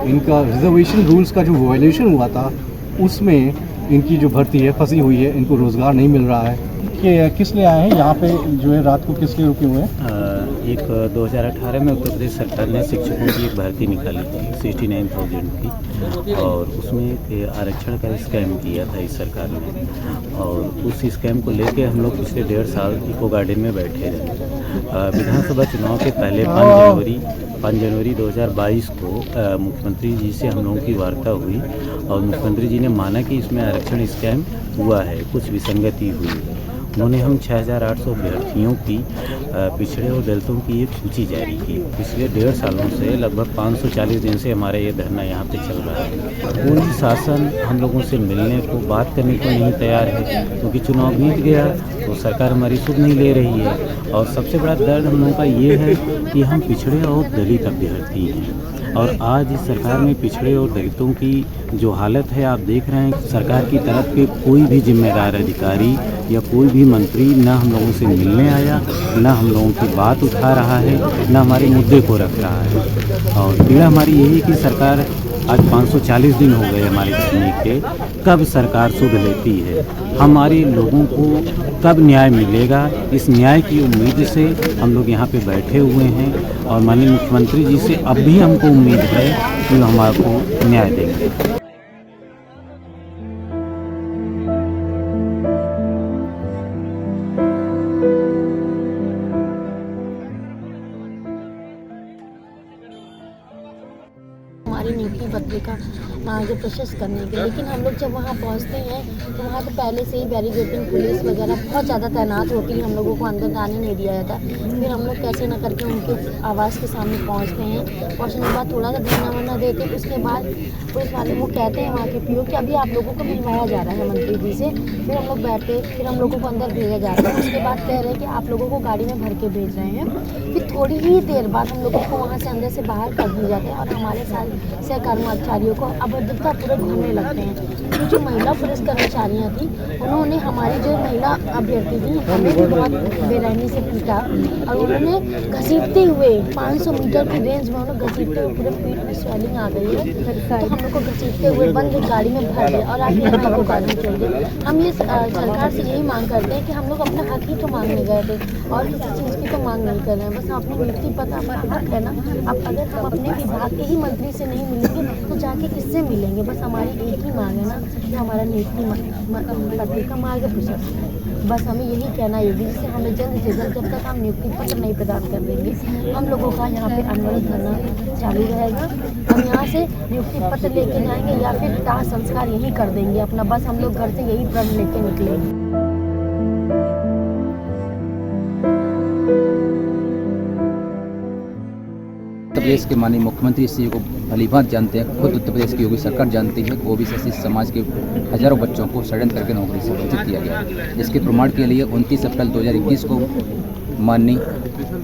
इनका reservation rules का जो वायलेशन हुआ था उसमें इनकी जो भर्ती है फंसी हुई है, इनको रोज़गार नहीं मिल रहा है। कि किस लिए आए हैं यहाँ पे, जो है रात को किस लिए रुके हुए हैं? एक 2018 में उत्तर प्रदेश सरकार ने शिक्षकों की एक भर्ती निकाली थी 69,000 की, और उसमें एक आरक्षण का स्कैम किया था इस सरकार ने, और उस स्कैम को लेके हम लोग पिछले 1.5 साल इको गार्डन में बैठे रहे। विधानसभा चुनाव के पहले 5 जनवरी 2022 को मुख्यमंत्री जी से हम लोगों की वार्ता हुई, और मुख्यमंत्री जी ने माना कि इसमें आरक्षण स्कैम हुआ है, कुछ विसंगति हुई है। उन्होंने हम 6,800 अभ्यर्थियों की पिछड़े और दलितों की एक सूची जारी की। पिछले 1.5 सालों से लगभग 540 दिन से हमारा ये धरना यहाँ पे चल रहा है। कोई शासन हम लोगों से मिलने को, बात करने को नहीं तैयार है, क्योंकि चुनाव बीत गया तो सरकार हमारी सुध नहीं ले रही है। और सबसे बड़ा दर्द हम लोगों का ये है कि हम पिछड़े और दलित अभ्यर्थी हैं, और आज इस सरकार में पिछड़े और दलितों की जो हालत है आप देख रहे हैं। सरकार की तरफ के कोई भी जिम्मेदार अधिकारी या कोई भी मंत्री ना हम लोगों से मिलने आया, ना हम लोगों की बात उठा रहा है, ना हमारे मुद्दे को रख रहा है। और पीड़ा हमारी यही कि सरकार आज 540 दिन हो गए हमारे घटने के, कब सरकार सुध लेती है, हमारे लोगों को कब न्याय मिलेगा। इस न्याय की उम्मीद से हम लोग यहाँ पे बैठे हुए हैं, और माननीय मुख्यमंत्री जी से अब भी हमको उम्मीद है कि हमारे को न्याय देंगे। हमारी नियुक्ति पत्रिका आगे प्रोसेस करने के, लेकिन हम लोग जब वहाँ पहुँचते हैं तो वहाँ तो पहले से ही बैरिकेडिंग पुलिस वगैरह बहुत ज़्यादा तैनात होती है, हम लोगों को अंदर आने नहीं दिया जाता। फिर हम लोग कैसे ना करके उनके आवास के सामने पहुँचते हैं, पहुँचने के बाद थोड़ा सा धरना वरना देते, उसके बाद पुलिस वाले वो कहते हैं वहाँ के पीओ कि अभी आप लोगों को मिलवाया जा रहा है मंत्री जी से। फिर हम लोग बैठे, फिर हम लोगों को अंदर भेजा जा रहा है। उसके बाद कह रहे हैं कि आप लोगों को गाड़ी में भर के भेज रहे हैं। फिर थोड़ी ही देर बाद हम लोगों को वहाँ से अंदर से बाहर कर दिए जाते हैं, और हमारे साथ से कर्मचारियों को अभद्रता पूरे ढूंढने लगते हैं। तो जो महिला पुलिस कर्मचारियाँ थी, उन्होंने हमारी जो महिला अभ्यर्थी थी हमें भी बहुत बेरहमी से पीटा, और उन्होंने घसीटते हुए 500 मीटर की रेंज में उन्होंने घसीटते हुए पूरे पीठ में स्वेलिंग आ गई है, तो हम लोग को घसीटते हुए बंद गाड़ी में भर दिया और आगे इको गार्डन चल गए। हम ये सरकार से यही मांग करते हैं कि हम लोग अपना हक ही तो मांगने गए थे, और किसी चीज़ की तो मांग नहीं कर रहे हैं। बस अपनी नियुक्ति पता हमारा हक है ना। अब अगर हम अपने विभाग के ही मंत्री से नहीं मिलेंगे तो जाके किससे मिलेंगे। बस हमारी एक ही मांग है ना कि हमारा नियुक्ति पत्रिका मार्ग प्रोसेस है। बस हमें यही कहना है जिससे हमें जल्द से जल्द, जब तक हम नियुक्ति पत्र नहीं प्रदान कर देंगे, हम लोगों का यहाँ पे अनवरत धरना चालू रहेगा। हम यहाँ से नियुक्ति पत्र लेके जाएंगे या फिर दाह संस्कार यही कर देंगे अपना। बस हम लोग घर से यही प्रण लेके निकलेंगे। उत्तर प्रदेश के माननीय मुख्यमंत्री इस चीज़ को भलीभांति जानते हैं, खुद उत्तर प्रदेश की योगी सरकार जानती है कि ओबीसी समाज के हजारों बच्चों को षड्यंत्र करके नौकरी से वंचित किया गया। इसके प्रमाण के लिए 29 अप्रैल 2021 को माननीय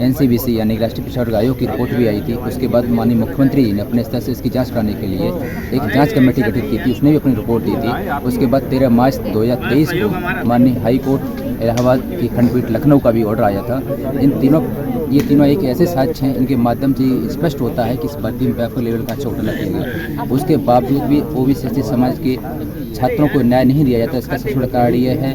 NCBC यानी राष्ट्रीय पिछड़ा वर्ग आयोग की रिपोर्ट भी आई थी। उसके बाद माननीय मुख्यमंत्री जी ने अपने स्तर से इसकी जांच कराने के लिए एक जांच कमेटी गठित की थी, उसने भी अपनी रिपोर्ट दी थी। उसके बाद 13 मार्च 2023 को माननीय हाई कोर्ट इलाहाबाद की खंडपीठ लखनऊ का भी ऑर्डर आया था। ये तीनों एक ऐसे साक्ष्य हैं, इनके माध्यम से स्पष्ट होता है कि इस भर्ती में व्यापक लेवल का चोट लग गया। उसके बावजूद भी ओबीसी समाज के छात्रों को न्याय नहीं दिया जाता। इसका सबसे बड़ा कारण यह है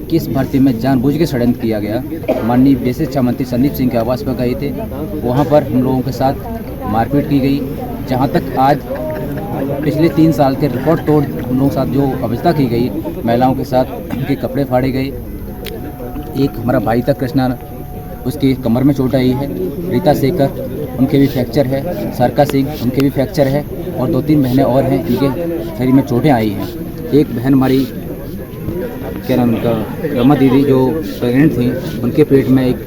कि इस भर्ती में जानबूझ के षड्यंत्र किया गया। माननीय विदेश शिक्षा मंत्री संदीप सिंह के आवास पर गए थे, वहाँ पर हम लोगों के साथ मारपीट की गई। जहाँ तक आज पिछले 3 साल के रिकॉर्ड तोड़ हम लोगों के साथ जो अवज्ञा की गई, महिलाओं के साथ उनके कपड़े फाड़े गए। एक हमारा भाई था कृष्णा, उसकी कमर में चोट आई है। रीता शेखर, उनके भी फ्रैक्चर है। सरका सिंह, उनके भी फ्रैक्चर है। और 2-3 बहनें और हैं, इनके शरीर में चोटें आई हैं। एक बहन हमारी, क्या नाम उनका, रमा दीदी, जो प्रेग्नेंट थी, उनके पेट में एक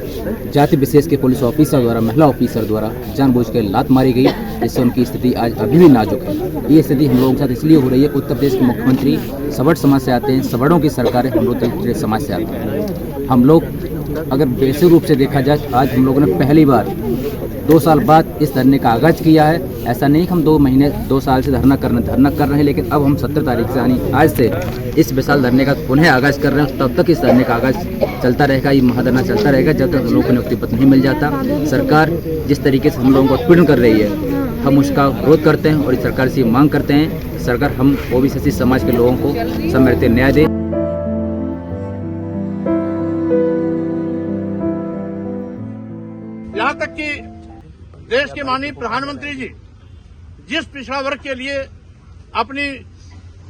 जाति विशेष के पुलिस ऑफिसर द्वारा, महिला ऑफिसर द्वारा जानबूझ के लात मारी गई, जिससे उनकी स्थिति आज अभी भी नाजुक है। ये स्थिति हम लोगों के साथ इसलिए हो रही है, उत्तर प्रदेश के मुख्यमंत्री सवर्ण समाज से आते हैं, सवर्णों की सरकार है, हम लोग दलित समाज से आते हैं। हम लोग अगर वैसे रूप से देखा जाए, आज हम लोगों ने पहली बार 2 साल बाद इस धरने का आगाज किया है। ऐसा नहीं कि हम 2 साल से धरना कर रहे हैं, लेकिन अब हम 17 तारीख से, यानी आज से इस विशाल धरने का पुनः आगाज कर रहे हैं। तब तक इस धरने का आगाज चलता रहेगा, ये महाधरना चलता रहेगा जब तक हम लोगों को नियुक्ति पत्र नहीं मिल जाता। सरकार जिस तरीके से हम लोगों को उत्पीड़न कर रही है, हम उसका विरोध करते हैं और इस सरकार से मांग करते हैं, सरकार हम ओबीसी समाज के लोगों को समृद्ध न्याय दे। यहाँ तक कि देश के माननीय प्रधानमंत्री जी जिस पिछड़ा वर्ग के लिए अपनी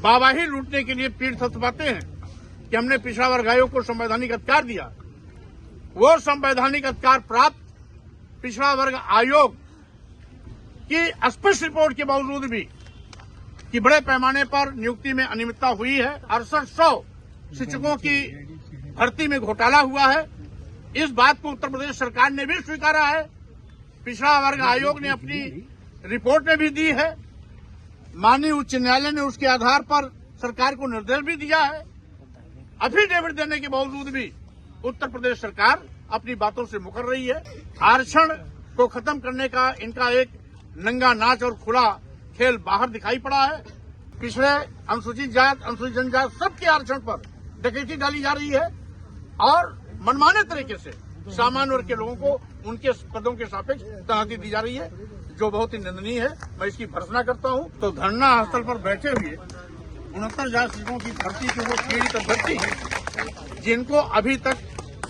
वाहवाही लूटने के लिए पीठ थपथपाते हैं कि हमने पिछड़ा वर्ग आयोग को संवैधानिक अधिकार दिया, वो संवैधानिक अधिकार प्राप्त पिछड़ा वर्ग आयोग की स्पष्ट रिपोर्ट के बावजूद भी कि बड़े पैमाने पर नियुक्ति में अनियमितता हुई है, 6800 शिक्षकों की भर्ती में घोटाला हुआ है, इस बात को उत्तर प्रदेश सरकार ने भी स्वीकारा है। पिछड़ा वर्ग आयोग ने अपनी रिपोर्ट में भी दी है। माननीय उच्च न्यायालय ने उसके आधार पर सरकार को निर्देश भी दिया है। एफिडेविट देने के बावजूद भी उत्तर प्रदेश सरकार अपनी बातों से मुकर रही है। आरक्षण को खत्म करने का इनका एक नंगा नाच और खुला खेल बाहर दिखाई पड़ा है। पिछड़े, अनुसूचित जात, अनुसूचित जनजात सबके आरक्षण पर डकैती डाली जा रही है और मनमाने तरीके से सामान्य वर्ग के लोगों को उनके पदों के सापेक्ष तैनाती दी जा रही है, जो बहुत ही निंदनीय है। मैं इसकी भर्त्सना करता हूं। तो धरना स्थल पर बैठे हुए 69,000 शिक्षकों की भर्ती की वो पीड़ित अभ्यर्थी हैं, जिनको अभी तक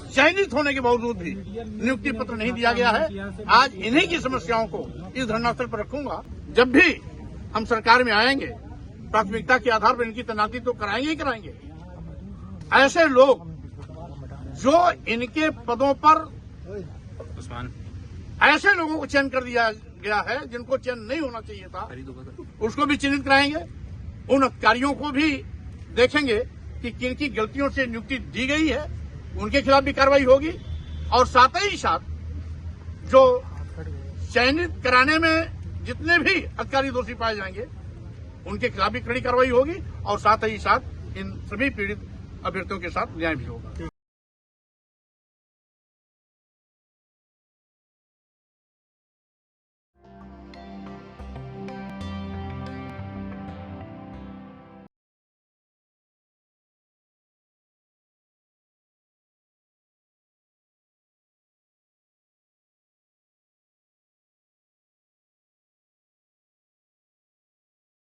चयनित होने के बावजूद भी नियुक्ति पत्र नहीं दिया गया है, आज इन्हीं की समस्याओं को इस धरना स्थल पर रखूंगा। जब भी हम सरकार में आएंगे, प्राथमिकता के आधार पर इनकी तैनाती तो कराएंगे ही कराएंगे। ऐसे लोग जो इनके पदों पर, ऐसे लोगों को चयन कर दिया गया है जिनको चयन नहीं होना चाहिए था, उसको भी चिन्हित कराएंगे। उन अधिकारियों को भी देखेंगे कि किन की गलतियों से नियुक्ति दी गई है, उनके खिलाफ भी कार्रवाई होगी। और साथ ही साथ जो चयनित कराने में जितने भी अधिकारी दोषी पाए जाएंगे, उनके खिलाफ भी कड़ी कार्रवाई होगी। और साथ ही साथ इन सभी पीड़ित अभ्यर्थियों के साथ न्याय भी होगा।